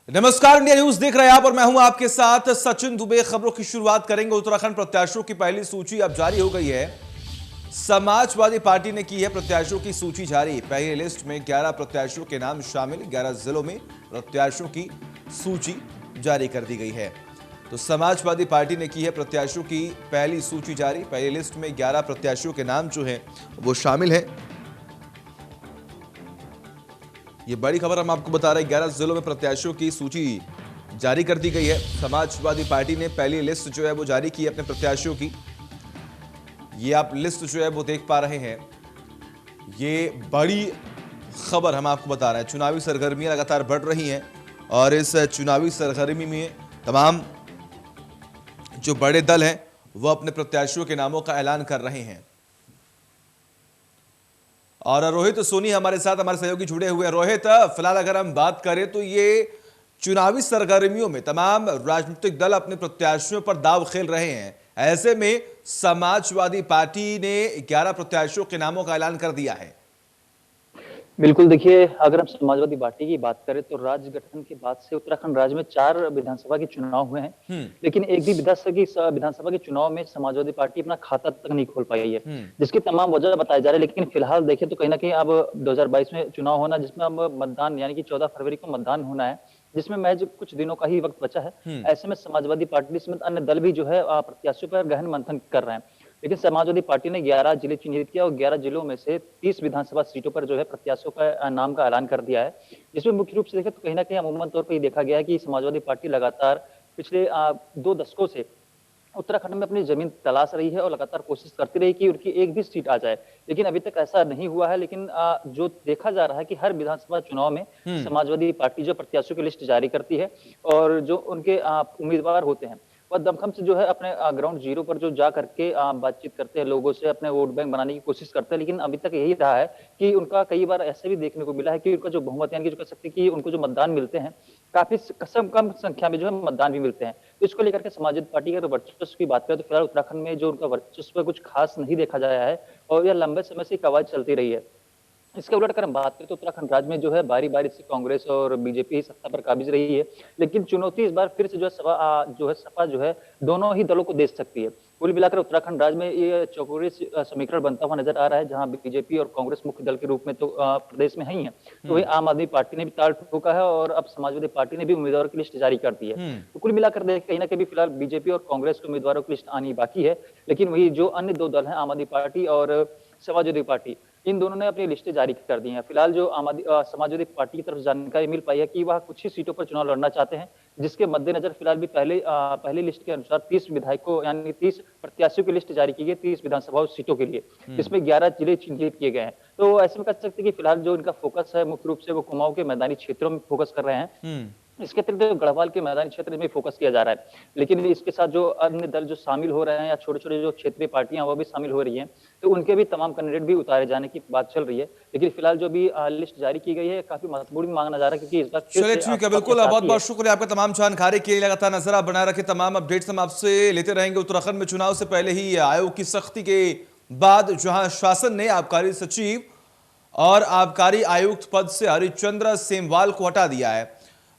नमस्कार, India news देख रहे हैं आप और मैं हूं आपके साथ सचिन दुबे। खबरों की शुरुआत करेंगे। उत्तराखंड प्रत्याशियों की पहली सूची अब जारी हो गई है। समाजवादी पार्टी ने की है प्रत्याशियों की सूची जारी। पहली लिस्ट में 11 प्रत्याशियों के नाम शामिल। 11 जिलों में प्रत्याशियों की सूची जारी कर दी गई है। तो समाजवादी पार्टी ने की है प्रत्याशियों की पहली सूची जारी। पहली लिस्ट में 11 प्रत्याशियों के नाम जो हैं वो शामिल हैं। ये बड़ी खबर हम आपको बता रहे हैं। 11 जिलों में प्रत्याशियों की सूची जारी कर दी गई है। समाजवादी पार्टी ने पहली लिस्ट जो है वो जारी की है अपने प्रत्याशियों की। ये आप लिस्ट जो है वो देख पा रहे हैं। ये बड़ी खबर हम आपको बता रहे हैं। चुनावी सरगर्मियां लगातार बढ़ रही हैं और इस चुनावी सरगर्मी में तमाम जो बड़े दल हैं वो अपने प्रत्याशियों के नामों का ऐलान कर रहे हैं। और रोहित सोनी हमारे साथ, हमारे सहयोगी जुड़े हुए हैं। रोहित, फिलहाल अगर हम बात करें तो ये चुनावी सरगर्मियों में तमाम राजनीतिक दल अपने प्रत्याशियों पर दांव खेल रहे हैं। ऐसे में समाजवादी पार्टी ने 11 प्रत्याशियों के नामों का ऐलान कर दिया है। बिल्कुल देखिए, अगर हम समाजवादी पार्टी की बात करें तो राज्य गठन के बाद से उत्तराखंड राज्य में 4 विधानसभा के चुनाव हुए हैं। हम्म। लेकिन एक भी विधानसभा के चुनाव में समाजवादी पार्टी अपना खाता तक नहीं खोल पाई है, हम्म। जिसकी तमाम वजह बताई जा रही है। लेकिन फिलहाल देखें तो कहीं ना कहीं अब 2022 में चुनाव होना, जिसमें अब मतदान यानी कि 14 फरवरी को मतदान होना है, जिसमें महज कुछ दिनों का ही वक्त बचा है। हम्म। ऐसे में समाजवादी पार्टी समेत अन्य दल भी जो है प्रत्याशियों पर गहन मंथन कर रहे हैं। लेकिन समाजवादी पार्टी ने 11 जिले चिन्हित किया और 11 जिलों में से 30 विधानसभा सीटों पर जो है प्रत्याशियों का नाम का ऐलान कर दिया है। जिसमें मुख्य रूप से देखें तो कहीं ना कहीं अमूमन तौर पर ये देखा गया है कि समाजवादी पार्टी लगातार पिछले 2 दशकों से उत्तराखंड में अपनी जमीन तलाश रही है और लगातार कोशिश करती रही कि उनकी एक भी सीट आ जाए। लेकिन अभी तक ऐसा नहीं हुआ है। लेकिन जो देखा जा रहा है कि हर विधानसभा चुनाव में हम्म। समाजवादी पार्टी जो प्रत्याशियों की लिस्ट जारी करती है और जो उनके उम्मीदवार होते हैं वह दमखम से जो है अपने ग्राउंड जीरो पर जो जा करके बातचीत करते हैं, लोगों से अपने वोट बैंक बनाने की कोशिश करते हैं। लेकिन अभी तक यही रहा है कि उनका कई बार ऐसे भी देखने को मिला है कि उनका जो बहुमत यानी कि जो कह सकते हैं कि उनको जो मतदान मिलते हैं, काफी कम संख्या में जो है मतदान भी मिलते हैं। तो इसको लेकर के समाजवादी पार्टी के अगर वर्चस्व की बात करें तो फिलहाल उत्तराखंड में जो उनका वर्चस्व है कुछ खास नहीं देखा जाया है और यह लंबे समय से कवायद चलती रही है। इसके उलट अगर हम बात करें तो उत्तराखंड राज्य में जो है बारी-बारी से कांग्रेस और बीजेपी सत्ता पर काबिज रही है। लेकिन चुनौती इस बार फिर से जो है सपा जो है दोनों ही दलों को दे सकती है। कुल मिलाकर उत्तराखंड राज्य में ये चौकोर समीकरण बनता हुआ नजर आ रहा है, जहां बीजेपी और कांग्रेस मुख्य दल के रूप में तो प्रदेश में ही है। तो वही आम आदमी पार्टी ने भी ताल ठोका है और अब समाजवादी पार्टी ने भी उम्मीदवारों की लिस्ट जारी कर दी है। हम्म। तो कुल मिलाकर देखें कहीं ना कहीं फिलहाल बीजेपी और कांग्रेस के उम्मीदवारों की लिस्ट आनी बाकी है। लेकिन वही जो अन्य 2 दल हैं, आम आदमी पार्टी और समाजवादी पार्टी, इन दोनों ने अपनी लिस्टें जारी कर दी हैं। फिलहाल जो समाजवादी पार्टी की तरफ से जानकारी मिल पाई है कि वह कुछ ही सीटों पर चुनाव लड़ना चाहते हैं, जिसके मद्देनजर फिलहाल भी पहली लिस्ट के अनुसार 30 विधायकों यानी 30 प्रत्याशियों की लिस्ट जारी की गई 30 विधानसभा सीटों के लिए, हम्म। जिसमें 11 जिले चिन्हित किए गए हैं। तो ऐसे में कह सकते हैं कि फिलहाल जो इनका फोकस है मुख्य रूप से वो कुमाऊं के मैदानी क्षेत्रों में फोकस कर रहे हैं। हम्म। इसके अतिरिक्त गढ़वाल के मैदानी क्षेत्र में फोकस किया जा रहा है। लेकिन इसके साथ जो अन्य दल जो शामिल हो रहे हैं या छोटे-छोटे जो क्षेत्रीय पार्टियां वो भी शामिल हो रही हैं, तो उनके भी तमाम कैंडिडेट भी उतारे जाने की बात चल रही है। लेकिन फिलहाल जो भी लिस्ट जारी की गई है काफी महत्वपूर्ण भी माना जा रहा है, क्योंकि इस बार फिर चलिए से ठीक है, सपा के बिल्कुल। बहुत साथ ही बहुत है। शुक्रिया आपका तमाम जानकारी के लिए। लगातार नजर आप बनाए रखे। तमाम अपडेट्स हम आपसे लेते रहेंगे। उत्तराखंड में चुनाव से पहले ही आयोग की सख्ती के बाद जहां शासन ने आबकारी सचिव और आबकारी आयुक्त पद से हरिश्चंद्र सेमवाल को हटा दिया है,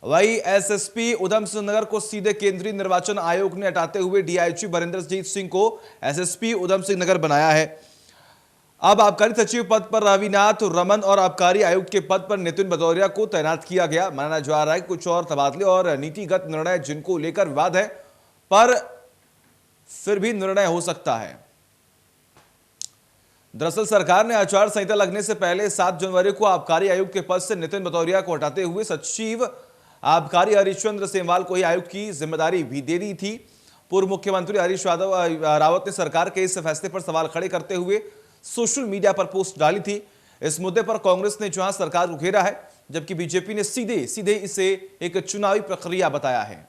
वही एसएसपी उधम सिंह नगर को सीधे केंद्रीय निर्वाचन आयोग ने हटाते हुए डीआईजी बरिंदरजीत सिंह को एसएसपी उधम सिंह नगर बनाया है। अब आबकारी सचिव पद पर रविनाथ रमन और आबकारी आयुक्त के पद पर नितिन भदौरिया को तैनात किया गया। माना जा रहा है कुछ और तबादले और नीतिगत निर्णय जिनको लेकर विवाद है, पर फिर भी निर्णय हो सकता है। दरअसल सरकार ने आचार संहिता लगने से पहले 7 जनवरी को आबकारी आयुक्त के पद से नितिन भदौरिया को हटाते हुए सचिव आबकारी हरिश्चंद्र सेमवाल को ही आयुक्त की जिम्मेदारी भी दे दी थी। पूर्व मुख्यमंत्री हरीश रावत ने सरकार के इस फैसले पर सवाल खड़े करते हुए सोशल मीडिया पर पोस्ट डाली थी। इस मुद्दे पर कांग्रेस ने जहां सरकार को घेरा है, जबकि बीजेपी ने सीधे सीधे इसे एक चुनावी प्रक्रिया बताया है।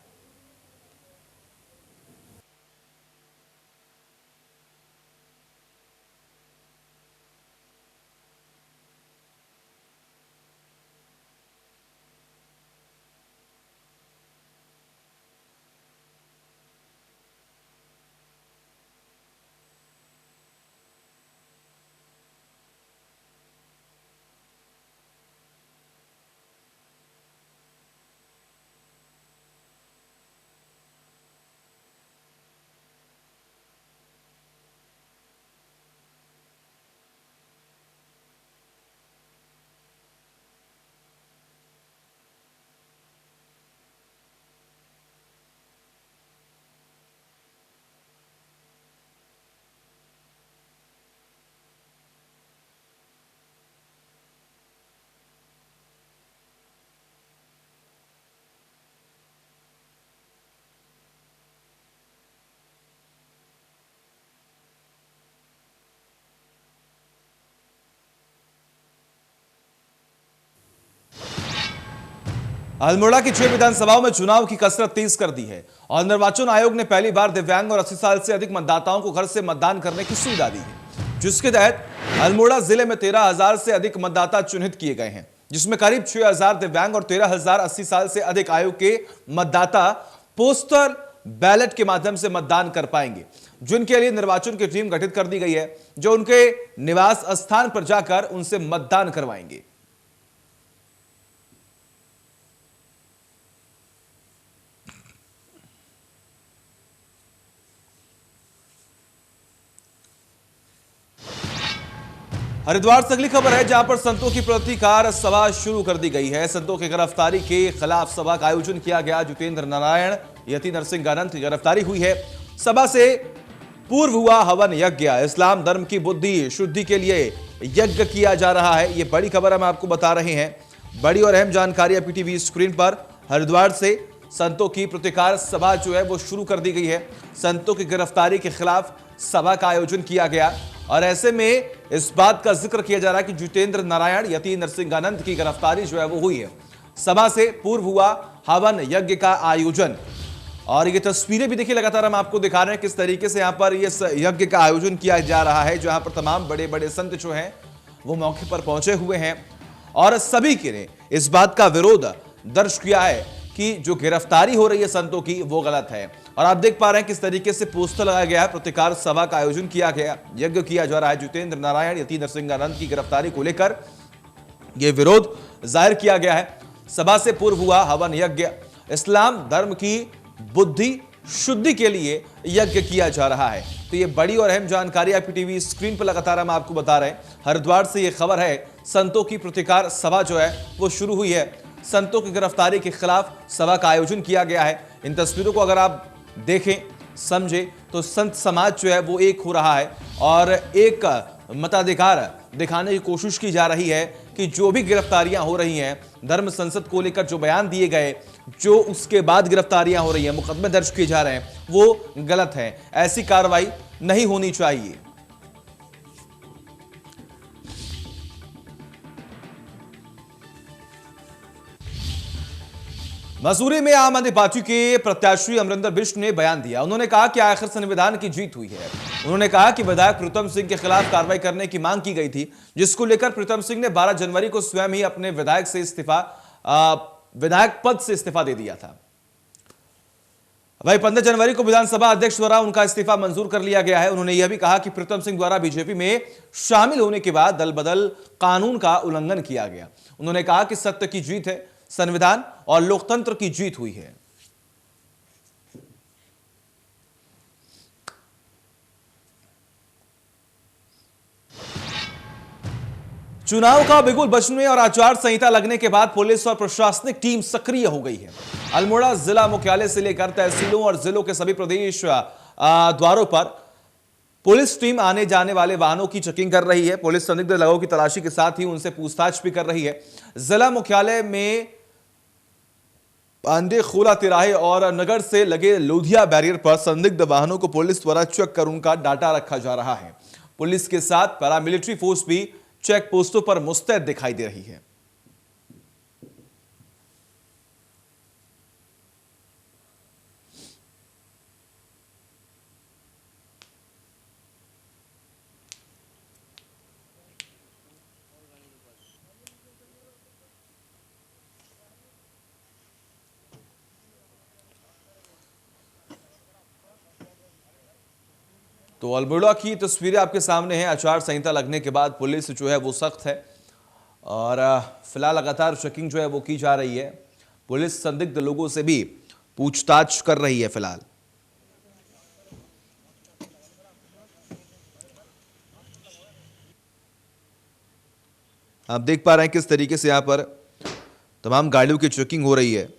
अल्मोड़ा की 6 विधानसभाओं में चुनाव की कसरत तेज कर दी है और निर्वाचन आयोग ने पहली बार दिव्यांग और 80 साल से अधिक मतदाताओं को घर से मतदान करने की सुविधा दी है, जिसके तहत अल्मोड़ा जिले में 13,000 से अधिक मतदाता चिन्हित किए गए हैं, जिसमें करीब 6,000 दिव्यांग और 13,000 80 साल से अधिक आयु के मतदाता पोस्टल बैलेट के माध्यम से मतदान कर पाएंगे, जिनके लिए निर्वाचन की टीम गठित कर दी गई है, जो उनके निवास स्थान पर जाकर उनसे मतदान करवाएंगे। हरिद्वार से अगली खबर है, जहां पर संतों की प्रतिकार सभा शुरू कर दी गई है। संतों की गिरफ्तारी के खिलाफ सभा का आयोजन किया गया। जितेंद्र नारायण, यति नरसिंहानंद की गिरफ्तारी हुई है। सभा से पूर्व हुआ हवन यज्ञ। इस्लाम धर्म की बुद्धि शुद्धि के लिए यज्ञ किया जा रहा है। ये बड़ी खबर हम आपको बता रहे हैं। बड़ी और अहम जानकारी पीटीवी स्क्रीन पर। हरिद्वार से संतों की प्रतिकार सभा जो है वो शुरू कर दी गई है। संतों की गिरफ्तारी के खिलाफ सभा का आयोजन किया गया और ऐसे में इस बात का जिक्र किया जा रहा है कि जितेंद्र नारायण, यति नरसिंहानंद की गिरफ्तारी जो है वो हुई है। सभा से पूर्व हुआ हवन यज्ञ का आयोजन और ये तस्वीरें भी देखिए, लगातार हम आपको दिखा रहे हैं किस तरीके से यहां पर यह यज्ञ का आयोजन किया जा रहा है, जहां पर तमाम बड़े बड़े संत जो हैं वो मौके पर पहुंचे हुए हैं और सभी के ने इस बात का विरोध दर्ज किया है कि जो गिरफ्तारी हो रही है संतों की वो गलत है। और आप देख पा रहे हैं किस तरीके से पोस्टर लगाया गया है, प्रतिकार सभा का आयोजन किया गया, यज्ञ किया जा रहा है। जितेंद्र नारायण, यति नरसिंहानंद की गिरफ्तारी को लेकर यह विरोध जाहिर किया गया है। सभा से पूर्व हुआ हवन यज्ञ। इस्लाम धर्म की बुद्धि शुद्धि के लिए यज्ञ किया जा रहा है। तो ये बड़ी और अहम जानकारी पीटीवी स्क्रीन पर लगातार हम आपको बता रहे हैं। हरिद्वार से यह खबर है, संतों की प्रतिकार सभा जो है वो शुरू हुई है। संतों की गिरफ्तारी के खिलाफ सभा का आयोजन किया गया है। इन तस्वीरों को अगर आप देखें, समझें तो संत समाज जो है वो एक हो रहा है और एक मताधिकार दिखाने की कोशिश की जा रही है कि जो भी गिरफ्तारियां हो रही हैं, धर्म संसद को लेकर जो बयान दिए गए, जो उसके बाद गिरफ्तारियां हो रही हैं, मुकदमे दर्ज किए जा रहे हैं, वो गलत है। ऐसी कार्रवाई नहीं होनी चाहिए। मसूरी में आम आदमी पार्टी के प्रत्याशी अमरिंदर बिष्ट ने बयान दिया। उन्होंने कहा कि आखिर संविधान की जीत हुई है। उन्होंने कहा कि विधायक प्रीतम सिंह के खिलाफ कार्रवाई करने की मांग की गई थी, जिसको लेकर प्रीतम सिंह ने 12 जनवरी को स्वयं ही अपने विधायक पद से इस्तीफा दे दिया था। वहीं 15 जनवरी को विधानसभा अध्यक्ष द्वारा उनका इस्तीफा मंजूर कर लिया गया है। उन्होंने यह भी कहा कि प्रीतम सिंह द्वारा बीजेपी में शामिल होने के बाद दल बदल कानून का उल्लंघन किया गया। उन्होंने कहा कि सत्य की जीत है, संविधान और लोकतंत्र की जीत हुई है। चुनाव का बिगुल बजने और आचार संहिता लगने के बाद पुलिस और प्रशासनिक टीम सक्रिय हो गई है। अल्मोड़ा जिला मुख्यालय से लेकर तहसीलों और जिलों के सभी प्रदेश द्वारों पर पुलिस टीम आने जाने वाले वाहनों की चेकिंग कर रही है। पुलिस संदिग्ध लोगों की तलाशी के साथ ही उनसे पूछताछ भी कर रही है। जिला मुख्यालय में पांडे खोला तिराहे और नगर से लगे लोधिया बैरियर पर संदिग्ध वाहनों को पुलिस द्वारा चेक कर उनका डाटा रखा जा रहा है। पुलिस के साथ पैरामिलिट्री फोर्स भी चेक पोस्टों पर मुस्तैद दिखाई दे रही है। तो अल्मोड़ा की तस्वीरें आपके सामने हैं। आचार संहिता लगने के बाद पुलिस जो है वो सख्त है और फिलहाल लगातार चेकिंग जो है वो की जा रही है। पुलिस संदिग्ध लोगों से भी पूछताछ कर रही है। फिलहाल आप देख पा रहे हैं किस तरीके से यहां पर तमाम गाड़ियों की चेकिंग हो रही है।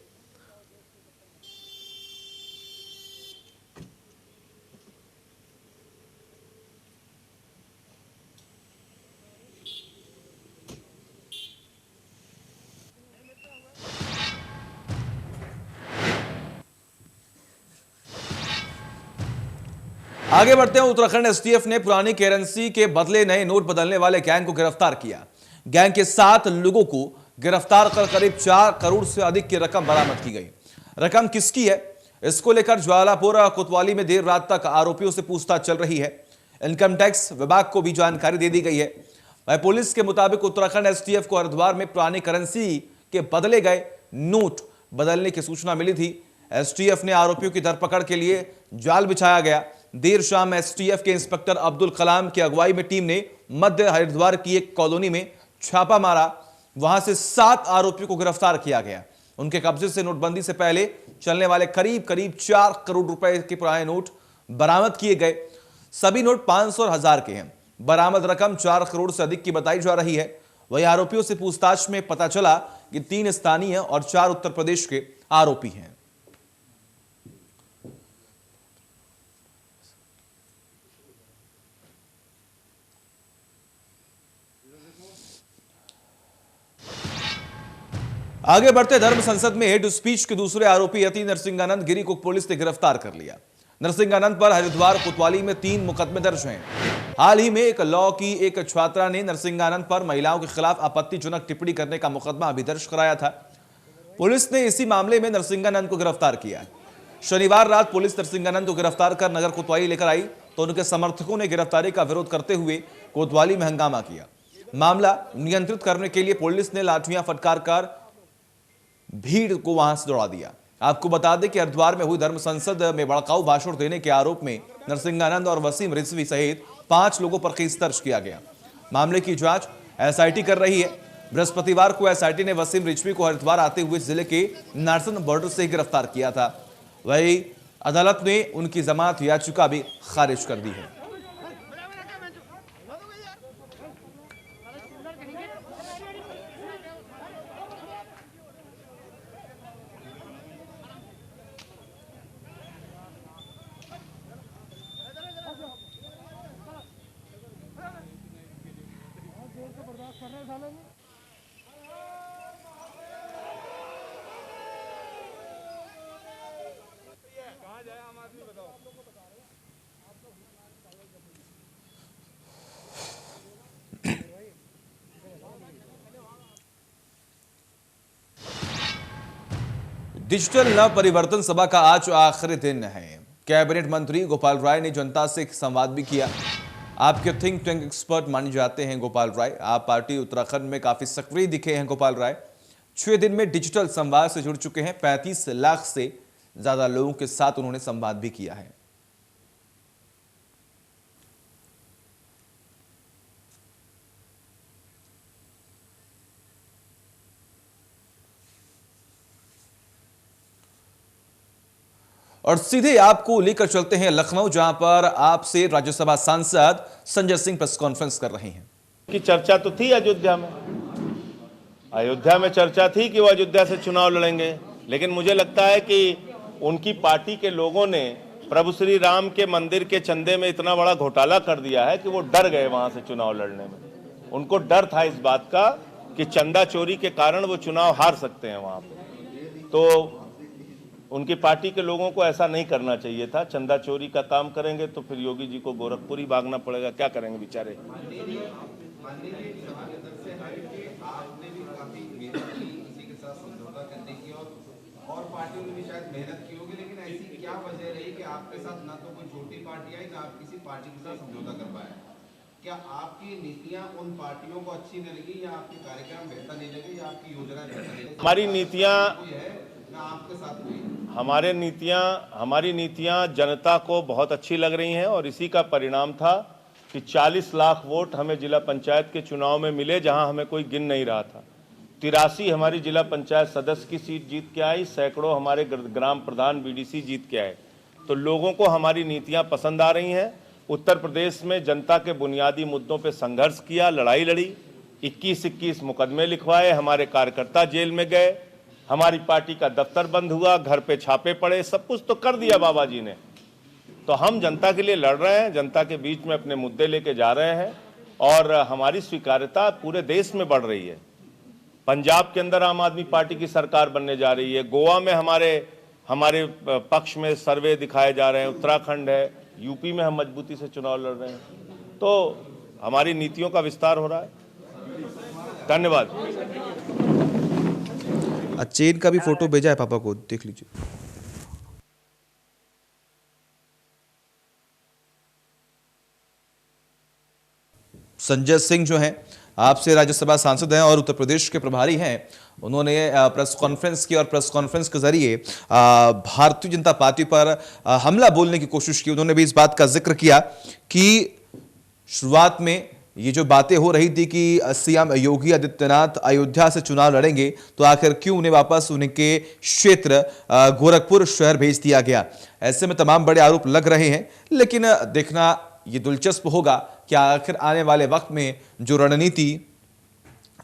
आगे बढ़ते हैं। उत्तराखंड एसटीएफ ने पुरानी करेंसी के बदले नए नोट बदलने वाले गैंग को गिरफ्तार किया। गैंग के 7 लोगों को गिरफ्तार कर करीब 4 करोड़ से अधिक की रकम बरामद की गई। रकम किसकी है, इसको लेकर ज्वालापुर कोतवाली में देर रात तक आरोपियों से पूछताछ चल रही है। इनकम टैक्स विभाग को भी जानकारी दे दी गई है। वह पुलिस के मुताबिक उत्तराखंड एसटीएफ को हरिद्वार में पुरानी करेंसी के बदले गए नोट बदलने की सूचना मिली थी। एसटीएफ ने आरोपियों की धरपकड़ के लिए जाल बिछाया गया। देर शाम एसटीएफ के इंस्पेक्टर अब्दुल कलाम की अगुवाई में टीम ने मध्य हरिद्वार की एक कॉलोनी में छापा मारा। वहां से 7 आरोपियों को गिरफ्तार किया गया। उनके कब्जे से नोटबंदी से पहले चलने वाले करीब 4 करोड़ रुपए के पुराने नोट बरामद किए गए। सभी नोट 500 और 1000 के हैं। बरामद रकम 4 करोड़ से अधिक की बताई जा रही है। वही आरोपियों से पूछताछ में पता चला कि 3 स्थानीय और 4 उत्तर प्रदेश के आरोपी हैं। आगे बढ़ते धर्म संसद में हेड स्पीच के दूसरे आरोपी यति नरसिंहानंद गिरी को पुलिस ने गिरफ्तार कर लिया। नरसिंहानंद पर हरिद्वार कोतवाली में 3 मुकदमे दर्ज हैं। हाल ही में एक लॉ की एक छात्रा ने नरसिंहानंद पर महिलाओं के खिलाफ आपत्तिजनक टिप्पणी करने का मुकदमा अभी दर्ज कराया था। पुलिस ने इसी मामले में नरसिंहानंद को गिरफ्तार किया। शनिवार रात पुलिस नरसिंहानंद को गिरफ्तार कर नगर कोतवाली लेकर आई तो उनके समर्थकों ने गिरफ्तारी का विरोध करते हुए कोतवाली में हंगामा किया। मामला नियंत्रित करने के लिए पुलिस ने लाठियां फटकार कर भीड़ को वहां से दौड़ा दिया। आपको बता दें कि हरिद्वार में हुई धर्म संसद में भड़काऊ भाषण देने के आरोप में नरसिंहानंद और वसीम रिजवी सहित 5 लोगों पर केस दर्ज किया गया। मामले की जांच एसआईटी कर रही है। बृहस्पतिवार को एसआईटी ने वसीम रिजवी को हरिद्वार आते हुए जिले के नारसन बॉर्डर से गिरफ्तार किया था। वही अदालत ने उनकी जमानत याचिका भी खारिज कर दी है। डिजिटल नव परिवर्तन सभा का आज आखिरी दिन है। कैबिनेट मंत्री गोपाल राय ने जनता से संवाद भी किया। आपके थिंक टैंक एक्सपर्ट माने जाते हैं गोपाल राय। आप पार्टी उत्तराखंड में काफी सक्रिय दिखे हैं गोपाल राय। 6 दिन में डिजिटल संवाद से जुड़ चुके हैं। 35 लाख से ज्यादा लोगों के साथ उन्होंने संवाद भी किया है। और सीधे आपको लेकर चलते हैं लखनऊ, जहां पर आपसे राज्यसभा सांसद संजय सिंह प्रेस कॉन्फ्रेंस कर रहे हैं। की चर्चा तो थी अयोध्या में चर्चा थी कि वो अयोध्या से चुनाव लड़ेंगे, लेकिन मुझे लगता है कि उनकी पार्टी के लोगों ने प्रभु श्री राम के मंदिर के चंदे में इतना बड़ा घोटाला कर दिया है कि वो डर गए वहां से चुनाव लड़ने में। उनको डर था इस बात का कि चंदा चोरी के कारण वो चुनाव हार सकते हैं वहां पे। तो उनकी पार्टी के लोगों को ऐसा नहीं करना चाहिए था। चंदा चोरी का काम करेंगे तो फिर योगी जी को गोरखपुर ही भागना पड़ेगा। क्या करेंगे बेचारे। और पार्टियों ने भी शायद मेहनत की होगी, लेकिन ऐसी क्या वजह रही कि आपके साथ ना तो कोई छोटी पार्टी आई ना आप किसी पार्टी के साथ समझौता कर पाए? क्या आपकी नीतियां उन पार्टियों को अच्छी नहीं लगी, या आपके कार्यक्रम बेहतर नहीं लगे, या आपकी योजना बेहतर नहीं लगी? हमारी नीतियां ना आपके साथ हुई? हमारी नीतियां जनता को बहुत अच्छी लग रही हैं और इसी का परिणाम था कि 40 लाख वोट हमें जिला पंचायत के चुनाव में मिले, जहां हमें कोई गिन नहीं रहा था। 83 हमारी जिला पंचायत सदस्य की सीट जीत के आई, सैकड़ों हमारे ग्राम प्रधान बीडीसी जीत के आए। तो लोगों को हमारी नीतियां पसंद आ रही हैं। उत्तर प्रदेश में जनता के बुनियादी मुद्दों पर संघर्ष किया, लड़ाई लड़ी, 21 मुकदमे लिखवाए, हमारे कार्यकर्ता जेल में गए, हमारी पार्टी का दफ्तर बंद हुआ, घर पे छापे पड़े, सब कुछ तो कर दिया बाबा जी ने। तो हम जनता के लिए लड़ रहे हैं, जनता के बीच में अपने मुद्दे लेके जा रहे हैं और हमारी स्वीकार्यता पूरे देश में बढ़ रही है। पंजाब के अंदर आम आदमी पार्टी की सरकार बनने जा रही है। गोवा में हमारे पक्ष में सर्वे दिखाए जा रहे हैं। उत्तराखंड है, यूपी में हम मजबूती से चुनाव लड़ रहे हैं। तो हमारी नीतियों का विस्तार हो रहा है। धन्यवाद। चेन का भी फोटो भेजा है पापा को, देख लीजिए। संजय सिंह जो हैं, आपसे राज्यसभा सांसद हैं और उत्तर प्रदेश के प्रभारी हैं, उन्होंने प्रेस कॉन्फ्रेंस की और प्रेस कॉन्फ्रेंस के जरिए भारतीय जनता पार्टी पर हमला बोलने की कोशिश की। उन्होंने भी इस बात का जिक्र किया कि शुरुआत में ये जो बातें हो रही थी कि सीएम योगी आदित्यनाथ अयोध्या से चुनाव लड़ेंगे, तो आखिर क्यों उन्हें वापस उनके क्षेत्र गोरखपुर शहर भेज दिया गया। ऐसे में तमाम बड़े आरोप लग रहे हैं, लेकिन देखना ये दिलचस्प होगा कि आखिर आने वाले वक्त में जो रणनीति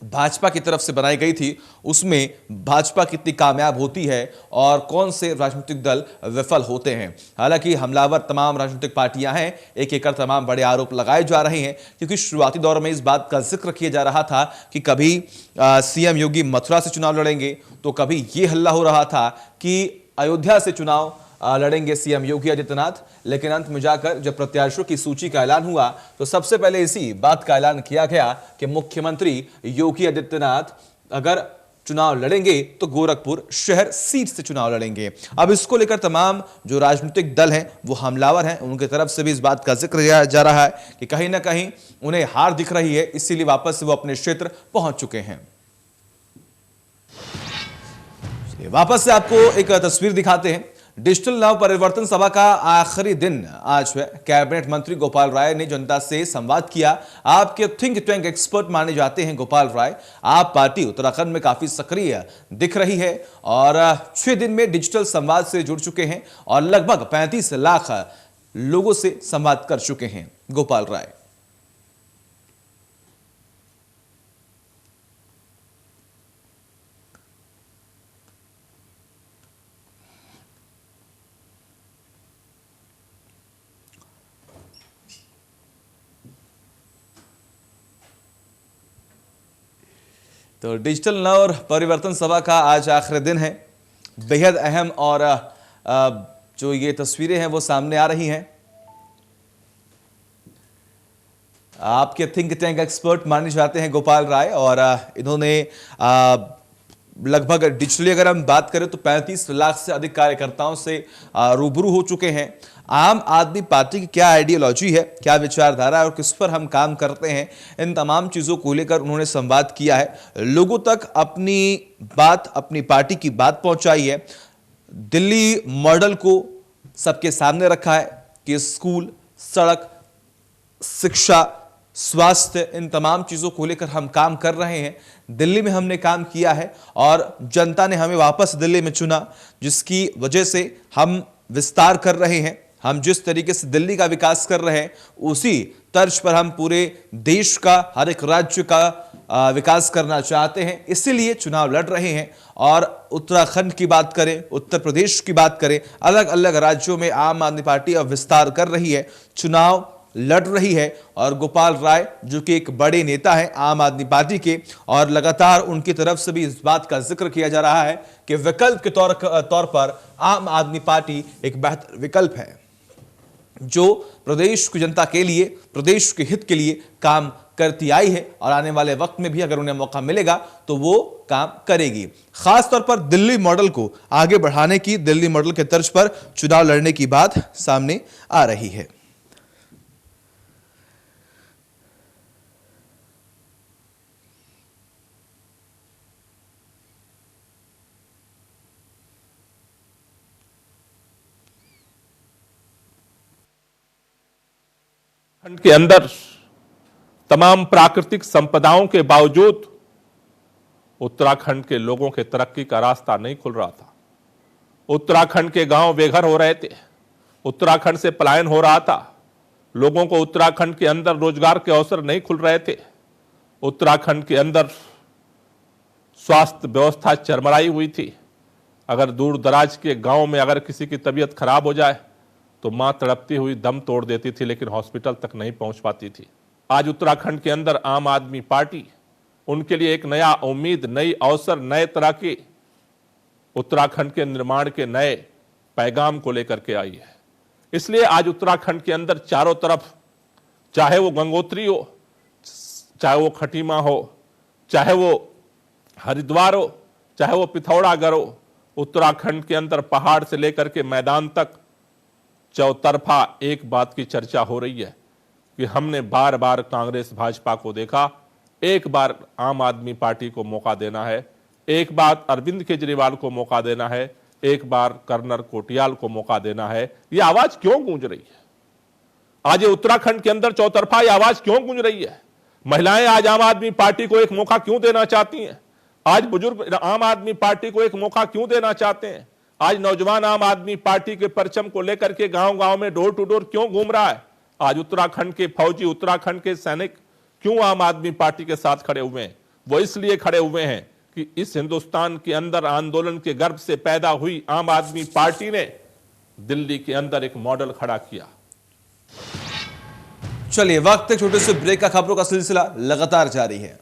भाजपा की तरफ से बनाई गई थी उसमें भाजपा कितनी कामयाब होती है और कौन से राजनीतिक दल विफल होते हैं। हालांकि हमलावर तमाम राजनीतिक पार्टियां हैं, एक एक कर तमाम बड़े आरोप लगाए जा रहे हैं, क्योंकि शुरुआती दौर में इस बात का जिक्र किया जा रहा था कि कभी सीएम योगी मथुरा से चुनाव लड़ेंगे, तो कभी यह हल्ला हो रहा था कि अयोध्या से चुनाव लड़ेंगे सीएम योगी आदित्यनाथ। लेकिन अंत में जाकर जब प्रत्याशियों की सूची का ऐलान हुआ तो सबसे पहले इसी बात का ऐलान किया गया कि मुख्यमंत्री योगी आदित्यनाथ अगर चुनाव लड़ेंगे तो गोरखपुर शहर सीट से चुनाव लड़ेंगे। अब इसको लेकर तमाम जो राजनीतिक दल हैं वो हमलावर हैं, उनकी तरफ से भी इस बात का जिक्र किया जा रहा है कि कहीं ना कहीं उन्हें हार दिख रही है, इसीलिए वापस से वो अपने क्षेत्र पहुंच चुके हैं। वापस से आपको एक तस्वीर दिखाते हैं। डिजिटल नव परिवर्तन सभा का आखिरी दिन आज है। कैबिनेट मंत्री गोपाल राय ने जनता से संवाद किया। आपके थिंक टैंक एक्सपर्ट माने जाते हैं गोपाल राय। आप पार्टी उत्तराखंड में काफी सक्रिय दिख रही है और 6 दिन में डिजिटल संवाद से जुड़ चुके हैं और लगभग 35 लाख लोगों से संवाद कर चुके हैं गोपाल राय। तो डिजिटल नव परिवर्तन सभा का आज आखिरी दिन है। बेहद अहम और जो ये तस्वीरें हैं वो सामने आ रही हैं। आपके थिंक टैंक एक्सपर्ट माने जाते हैं गोपाल राय और इन्होंने लगभग डिजिटली अगर हम बात करें तो 35 लाख से अधिक कार्यकर्ताओं से रूबरू हो चुके हैं। आम आदमी पार्टी की क्या आइडियोलॉजी है, क्या विचारधारा है और किस पर हम काम करते हैं, इन तमाम चीजों को लेकर उन्होंने संवाद किया है। लोगों तक अपनी बात, अपनी पार्टी की बात पहुंचाई है। दिल्ली मॉडल को सबके सामने रखा है कि स्कूल, सड़क, शिक्षा, स्वास्थ्य, इन तमाम चीजों को लेकर हम काम कर रहे हैं। दिल्ली में हमने काम किया है और जनता ने हमें वापस दिल्ली में चुना, जिसकी वजह से हम विस्तार कर रहे हैं। हम जिस तरीके से दिल्ली का विकास कर रहे हैं उसी तर्ज पर हम पूरे देश का, हर एक राज्य का विकास करना चाहते हैं, इसीलिए चुनाव लड़ रहे हैं। और उत्तराखंड की बात करें, उत्तर प्रदेश की बात करें, अलग अलग राज्यों में आम आदमी पार्टी अब विस्तार कर रही है, चुनाव लड़ रही है। और गोपाल राय जो कि एक बड़े नेता हैं आम आदमी पार्टी के, और लगातार उनकी तरफ से भी इस बात का जिक्र किया जा रहा है कि विकल्प के तौर पर आम आदमी पार्टी एक बेहतर विकल्प है जो प्रदेश की जनता के लिए, प्रदेश के हित के लिए काम करती आई है और आने वाले वक्त में भी अगर उन्हें मौका मिलेगा तो वो काम करेगी। खास तौर पर दिल्ली मॉडल को आगे बढ़ाने की, दिल्ली मॉडल के तर्ज पर चुनाव लड़ने की बात सामने आ रही है। खंड के अंदर तमाम प्राकृतिक संपदाओं के बावजूद उत्तराखंड के लोगों के तरक्की का रास्ता नहीं खुल रहा था। उत्तराखंड के गांव बेघर हो रहे थे, उत्तराखंड से पलायन हो रहा था, लोगों को उत्तराखंड के अंदर रोजगार के अवसर नहीं खुल रहे थे। उत्तराखंड के अंदर स्वास्थ्य व्यवस्था चरमराई हुई थी। अगर दूर दराज के गांव में अगर किसी की तबीयत खराब हो जाए तो मां तड़पती हुई दम तोड़ देती थी, लेकिन हॉस्पिटल तक नहीं पहुंच पाती थी। आज उत्तराखंड के अंदर आम आदमी पार्टी उनके लिए एक नया उम्मीद, नई अवसर, नए तरह के उत्तराखंड के निर्माण के नए पैगाम को लेकर के आई है। इसलिए आज उत्तराखंड के अंदर चारों तरफ, चाहे वो गंगोत्री हो, चाहे वो खटीमा हो, चाहे वो हरिद्वार हो, चाहे वो पिथौरागढ़ हो, उत्तराखंड के अंदर पहाड़ से लेकर के मैदान तक चौतरफा एक बात की चर्चा हो रही है कि हमने बार बार कांग्रेस भाजपा को देखा, एक बार आम आदमी पार्टी को मौका देना है, एक बार अरविंद केजरीवाल को मौका देना है, एक बार कर्नल कोटियाल को मौका देना है। ये आवाज क्यों गूंज रही है? आज ये उत्तराखंड के अंदर चौतरफा ये आवाज क्यों गूंज रही है? महिलाएं आज आम आदमी पार्टी को एक मौका क्यों देना चाहती हैं? आज बुजुर्ग आम आदमी पार्टी को एक मौका क्यों देना चाहते हैं? आज नौजवान आम आदमी पार्टी के परचम को लेकर के गांव गांव में डोर टू डोर क्यों घूम रहा है? आज उत्तराखंड के फौजी, उत्तराखंड के सैनिक क्यों आम आदमी पार्टी के साथ खड़े हुए हैं? वो इसलिए खड़े हुए हैं कि इस हिंदुस्तान के अंदर आंदोलन के गर्भ से पैदा हुई आम आदमी पार्टी ने दिल्ली के अंदर एक मॉडल खड़ा किया। चलिए, वक्त एक छोटे से ब्रेक का, खबरों का सिलसिला लगातार जारी है।